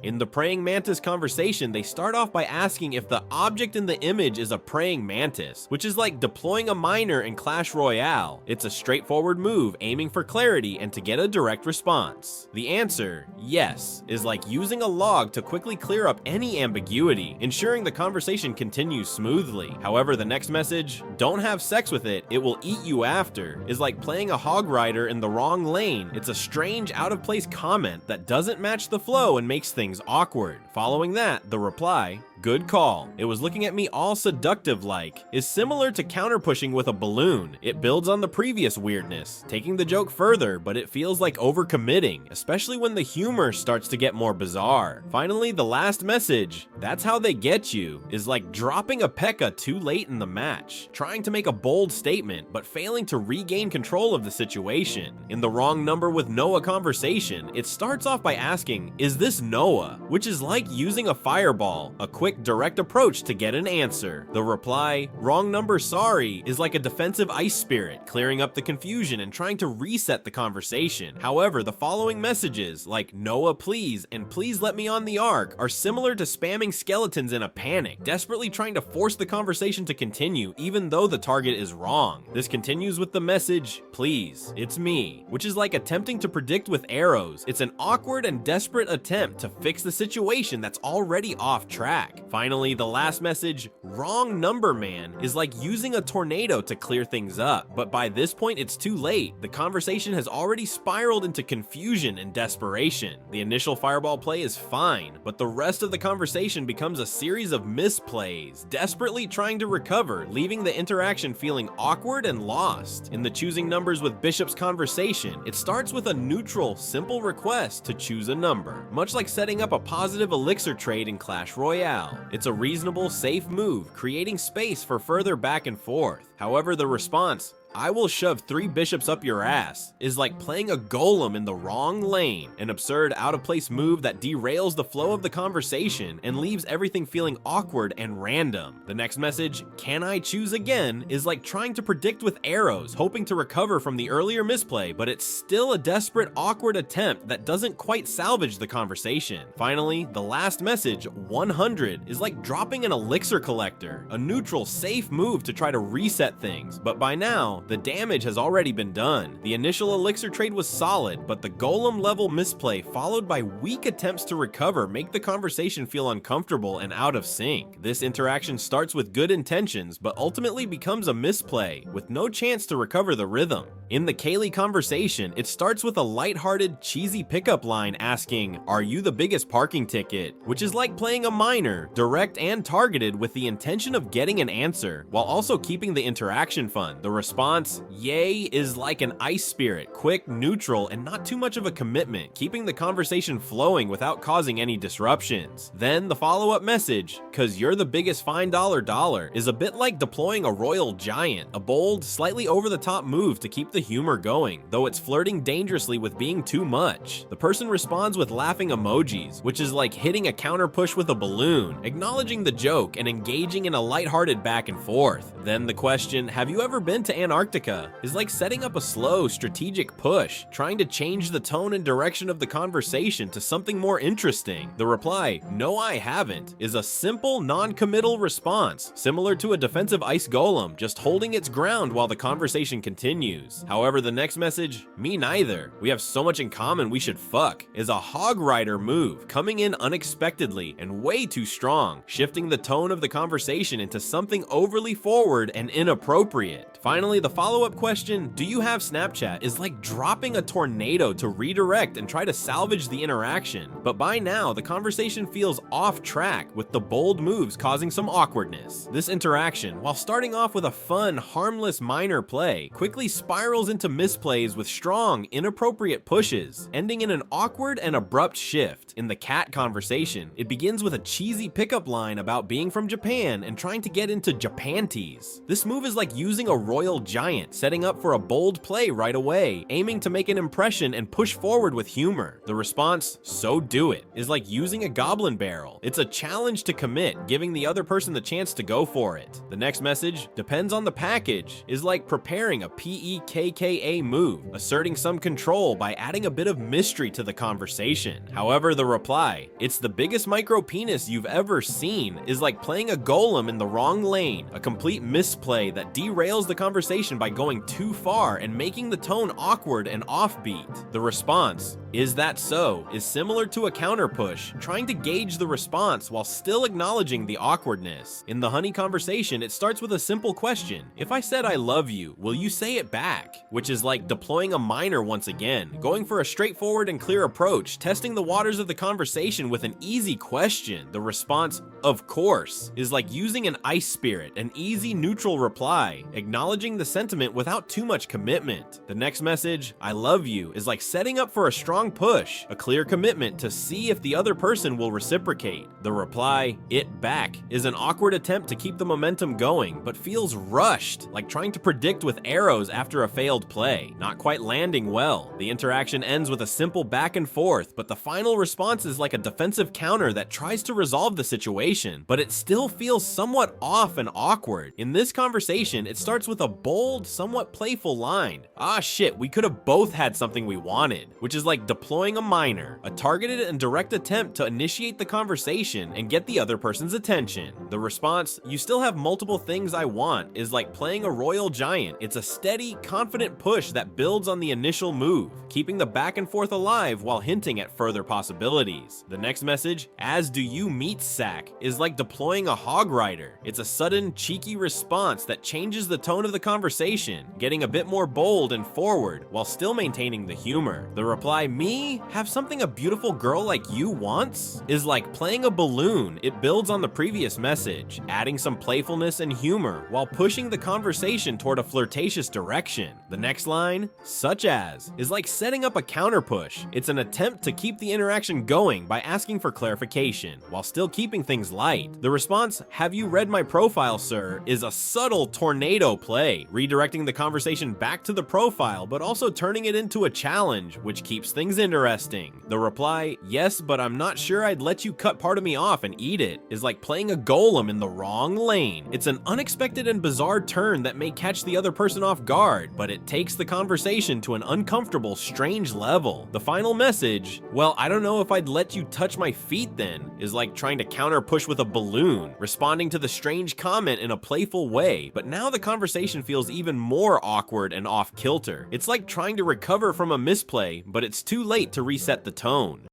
In the praying mantis conversation, they start off by asking if the object in the image is a praying mantis, which is like deploying a miner in Clash Royale. It's a straightforward move aiming for clarity and to get a direct response. The answer, yes, is like using a log to quickly clear up any ambiguity, ensuring the conversation continues smoothly. However, the next message, don't have sex with it, it will eat you after, is like playing a hog rider in the wrong lane. It's a strange, out of place comment that doesn't match the flow and makes things awkward. Following that, the reply, good call. It was looking at me all seductive like, is similar to counter-pushing with a balloon. It builds on the previous weirdness, taking the joke further, but it feels like overcommitting, especially when the humor starts to get more bizarre. Finally, the last message, that's how they get you, is like dropping a P.E.K.K.A too late in the match, trying to make a bold statement, but failing to regain control of the situation. In the wrong number with Noah conversation, it starts off by asking, is this Noah? Which is like using a fireball, a quick direct approach to get an answer. The reply, wrong number sorry, is like a defensive ice spirit, clearing up the confusion and trying to reset the conversation. However, the following messages, like Noah please and please let me on the ark, are similar to spamming skeletons in a panic, desperately trying to force the conversation to continue even though the target is wrong. This continues with the message, please, it's me, which is like attempting to predict with arrows. It's an awkward and desperate attempt to fix the situation that's already off track. Finally, the last message, wrong number man, is like using a tornado to clear things up, but by this point it's too late. The conversation has already spiraled into confusion and desperation. The initial fireball play is fine, but the rest of the conversation becomes a series of misplays, desperately trying to recover, leaving the interaction feeling awkward and lost. In the choosing numbers with Bishop's conversation, it starts with a neutral, simple request to choose a number, much like setting up a positive elixir trade in Clash Royale. It's a reasonable, safe move, creating space for further back and forth. However, the response, I will shove 3 bishops up your ass, is like playing a golem in the wrong lane, an absurd out-of-place move that derails the flow of the conversation and leaves everything feeling awkward and random. The next message, can I choose again, is like trying to predict with arrows, hoping to recover from the earlier misplay, but it's still a desperate, awkward attempt that doesn't quite salvage the conversation. Finally, the last message, 100, is like dropping an elixir collector, a neutral, safe move to try to reset things, but by now, the damage has already been done. The initial elixir trade was solid, but the golem level misplay followed by weak attempts to recover make the conversation feel uncomfortable and out of sync. This interaction starts with good intentions, but ultimately becomes a misplay, with no chance to recover the rhythm. In the Kaylee conversation, it starts with a lighthearted, cheesy pickup line asking, are you the biggest parking ticket? Which is like playing a miner, direct and targeted with the intention of getting an answer, while also keeping the interaction fun. The response, yay, is like an ice spirit, quick, neutral, and not too much of a commitment, keeping the conversation flowing without causing any disruptions. Then the follow-up message, cause you're the biggest fine dollar, is a bit like deploying a royal giant, a bold, slightly over-the-top move to keep the humor going, though it's flirting dangerously with being too much. The person responds with laughing emojis, which is like hitting a counter push with a balloon, acknowledging the joke and engaging in a lighthearted back and forth. Then the question, have you ever been to Antarctica, is like setting up a slow, strategic push, trying to change the tone and direction of the conversation to something more interesting. The reply, no I haven't, is a simple, non-committal response, similar to a defensive ice golem, just holding its ground while the conversation continues. However, the next message, me neither, we have so much in common we should fuck, is a hog rider move, coming in unexpectedly and way too strong, shifting the tone of the conversation into something overly forward and inappropriate. Finally, the follow-up question, do you have Snapchat, is like dropping a tornado to redirect and try to salvage the interaction, but by now, the conversation feels off track, with the bold moves causing some awkwardness. This interaction, while starting off with a fun, harmless minor play, quickly spirals into misplays with strong, inappropriate pushes, ending in an awkward and abrupt shift. In the cat conversation, it begins with a cheesy pickup line about being from Japan and trying to get into Japanties. This move is like using a royal giant giant, setting up for a bold play right away, aiming to make an impression and push forward with humor. The response, "So do it," is like using a goblin barrel. It's a challenge to commit, giving the other person the chance to go for it. The next message, "Depends on the package," is like preparing a PEKKA move, asserting some control by adding a bit of mystery to the conversation. However, the reply, "It's the biggest micro penis you've ever seen," is like playing a golem in the wrong lane, a complete misplay that derails the conversation by going too far and making the tone awkward and offbeat. The response, "Is that so?" is similar to a counter push, trying to gauge the response while still acknowledging the awkwardness. In the honey conversation, it starts with a simple question. If I said I love you, will you say it back? Which is like deploying a miner once again, going for a straightforward and clear approach, testing the waters of the conversation with an easy question. The response, "Of course," is like using an ice spirit, an easy neutral reply, acknowledging the sentiment without too much commitment. The next message, "I love you," is like setting up for a strong push, a clear commitment to see if the other person will reciprocate. The reply, "It back," is an awkward attempt to keep the momentum going, but feels rushed, like trying to predict with arrows after a failed play, not quite landing well. The interaction ends with a simple back and forth, but the final response is like a defensive counter that tries to resolve the situation, but it still feels somewhat off and awkward. In this conversation, it starts with a bold, somewhat playful line. "Ah shit, we could have both had something we wanted," which is like deploying a miner, a targeted and direct attempt to initiate the conversation and get the other person's attention. The response, "You still have multiple things I want," is like playing a royal giant. It's a steady, confident push that builds on the initial move, keeping the back and forth alive while hinting at further possibilities. The next message, "As do you meat sack," is like deploying a hog rider. It's a sudden, cheeky response that changes the tone of the conversation, getting a bit more bold and forward while still maintaining the humor. The reply, "Me? Have something a beautiful girl like you wants?" is like playing a balloon. It builds on the previous message, adding some playfulness and humor while pushing the conversation toward a flirtatious direction. The next line, "Such as," is like setting up a counter push. It's an attempt to keep the interaction going by asking for clarification while still keeping things light. The response, "Have you read my profile, sir?" is a subtle tornado play, redirecting the conversation back to the profile but also turning it into a challenge, which keeps things interesting. The reply, "Yes, but I'm not sure I'd let you cut part of me off and eat it," is like playing a golem in the wrong lane. It's an unexpected and bizarre turn that may catch the other person off guard, but it takes the conversation to an uncomfortable, strange level. The final message, "Well, I don't know if I'd let you touch my feet then," is like trying to counter push with a balloon, responding to the strange comment in a playful way, but now the conversation feels even more awkward and off kilter. It's like trying to recover from a misplay, but it's too late to reset the tone.